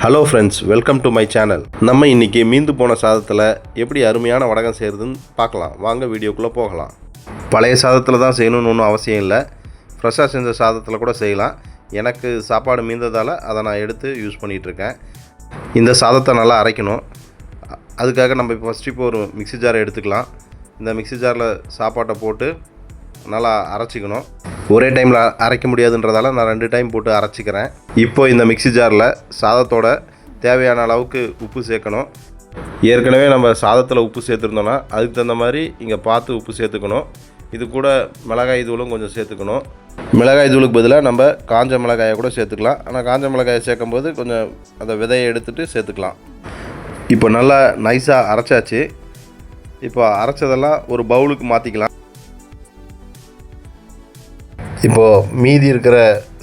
Hello friends, welcome to my channel. நம்ம இன்றைக்கி மீந்து போன சாதத்தில் எப்படி அருமையான வடகம் செய்கிறதுன்னு பார்க்கலாம். வாங்க வீடியோக்குள்ளே போகலாம். பழைய சாதத்தில் தான் செய்யணும்னு ஒன்றும் அவசியம் இல்லை. ஃப்ரெஷ்ஷாக செஞ்ச சாதத்தில் கூட செய்யலாம். எனக்கு சாப்பாடு மீந்ததால் அதை நான் எடுத்து யூஸ் பண்ணிகிட்ருக்கேன். இந்த சாதத்தை நல்லா அரைக்கணும். அதுக்காக நம்ம இப்போ ஒரு மிக்ஸி ஜாரை எடுத்துக்கலாம். இந்த மிக்ஸி ஜாரில் சாப்பாட்டை போட்டு நல்லா அரைச்சிக்கணும். ஒரே டைமில் அரைக்க முடியாதுன்றதால நான் 2 டைம் போட்டு அரைச்சிக்கிறேன். இப்போ இந்த மிக்ஸி ஜாரில் சாதத்தோட தேவையான அளவுக்கு உப்பு சேர்க்கணும். ஏற்கனவே நம்ம சாதத்தில் உப்பு சேர்த்துருந்தோன்னா அதுக்கு தகுந்த மாதிரி இங்கே பார்த்து உப்பு சேர்த்துக்கணும். இது கூட மிளகாய் தூளும் கொஞ்சம் சேர்த்துக்கணும். மிளகாய் தூளுக்கு பதிலாக நம்ம காஞ்ச மிளகாயை கூட சேர்த்துக்கலாம். ஆனால் காஞ்ச மிளகாயை சேர்க்கும்போது கொஞ்சம் அந்த விதையை எடுத்துகிட்டு சேர்த்துக்கலாம். இப்போ நல்லா நைஸாக அரைச்சாச்சு. இப்போ அரைச்சதெல்லாம் ஒரு பவுலுக்கு மாற்றிக்கலாம். இப்போது மீதி இருக்கிற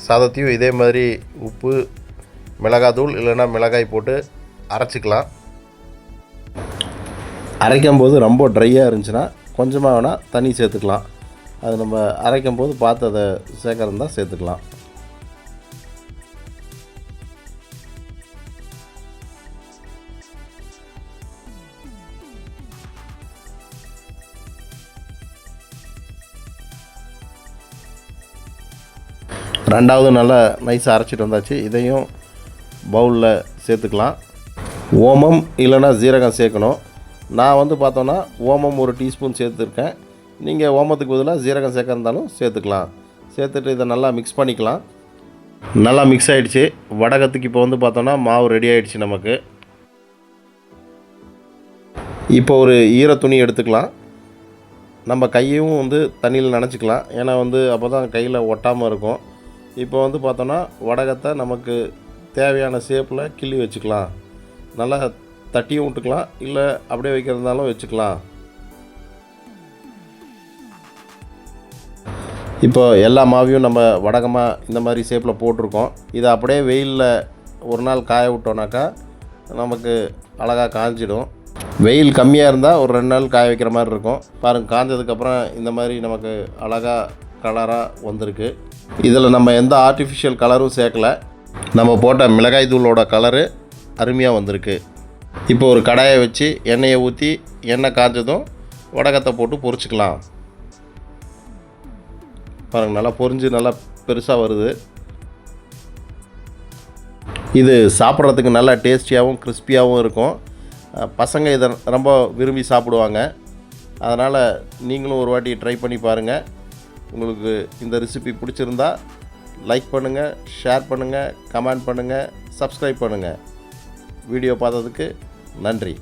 சாதத்தையும் இதே மாதிரி உப்பு, மிளகாத்தூள் இல்லைன்னா மிளகாய் போட்டு அரைச்சிக்கலாம். அரைக்கும்போது ரொம்ப ட்ரையாக இருந்துச்சுன்னா கொஞ்சமாக வேணால் தண்ணி சேர்த்துக்கலாம். அது நம்ம அரைக்கும்போது பார்த்து அதை சேர்க்கறதா சேர்த்துக்கலாம். ரெண்டாவது நல்லா நைஸாக அரைச்சிட்டு வந்தாச்சு. இதையும் பவுலில் சேர்த்துக்கலாம். ஓமம் இல்லைன்னா ஜீரகம் சேர்க்கணும். நான் பார்த்தோன்னா ஓமம் 1 டீஸ்பூன் சேர்த்துருக்கேன். நீங்கள் ஓமத்துக்கு பதிலாக ஜீரகம் சேர்க்கறதாலும் சேர்த்துக்கலாம். சேர்த்துட்டு இதை நல்லா மிக்ஸ் பண்ணிக்கலாம். நல்லா மிக்ஸ் ஆகிடுச்சு. வடகத்துக்கு இப்போ பார்த்தோன்னா மாவு ரெடி ஆகிடுச்சு நமக்கு. இப்போ ஒரு ஈர துணி எடுத்துக்கலாம். நம்ம கையும் தண்ணியில் நனைச்சிக்கலாம். ஏன்னா அப்போ தான் கையில் ஒட்டாமல் இருக்கும். இப்போ பார்த்தோன்னா வடகத்தை நமக்கு தேவையான ஷேப்பில் கிள்ளி வச்சுக்கலாம். நல்லா தட்டியும் விட்டுக்கலாம், இல்லை அப்படியே வைக்கிறதுனாலும் வச்சுக்கலாம். இப்போ எல்லா மாவையும் நம்ம வடகமாக இந்த மாதிரி ஷேப்பில் போட்டிருக்கோம். இதை அப்படியே வெயிலில் ஒரு நாள் காய விட்டோன்னாக்கா நமக்கு அழகாக காஞ்சிடும். வெயில் கம்மியாக இருந்தால் ஒரு 2 நாள் காய வைக்கிற மாதிரி இருக்கும். பாருங்கள், காஞ்சதுக்கப்புறம் இந்த மாதிரி நமக்கு அழகாக கலராக வந்திருக்கு. இதில் நம்ம எந்த ஆர்டிஃபிஷியல் கலரும் சேர்க்கலை. நம்ம போட்ட மிளகாய் தூளோட கலரு அருமையாக வந்திருக்கு. இப்போ ஒரு கடாயை வச்சு எண்ணெயை ஊற்றி எண்ணெய் காஞ்சதும் வடகத்தை போட்டு பொரிச்சிக்கலாம். பாருங்கள், நல்லா பொரிஞ்சு நல்லா பெருசாக வருது. இது சாப்பிட்றதுக்கு நல்லா டேஸ்டியாகவும் கிறிஸ்பியாகவும் இருக்கும். பசங்க இதை ரொம்ப விரும்பி சாப்பிடுவாங்க. அதனால் நீங்களும் ஒரு வாட்டி ட்ரை பண்ணி பாருங்கள். உங்களுக்கு இந்த ரெசிபி பிடிச்சிருந்தா லைக் பண்ணுங்கள், ஷேர் பண்ணுங்கள், கமெண்ட் பண்ணுங்கள், சப்ஸ்கிரைப் பண்ணுங்கள். வீடியோ பார்த்ததுக்கு நன்றி.